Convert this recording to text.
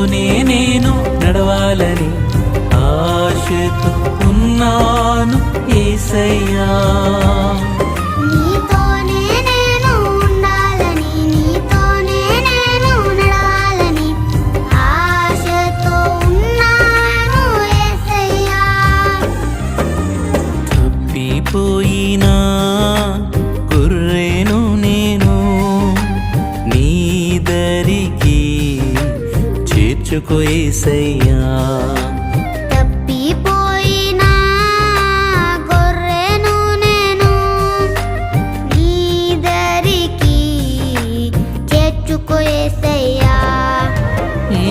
నీతోనే నేను నడవాలని ఆశతో ఉన్నాను యేసయ్యా. నీతోనే నేను ఉండాలని, నీతోనే నేను నడవాలని ఆశతో ఉన్నాను యేసయ్యా. తప్పిపోయినా గొర్రెను నేను నీ దరికి చేర్చుకో యేసయ్యా.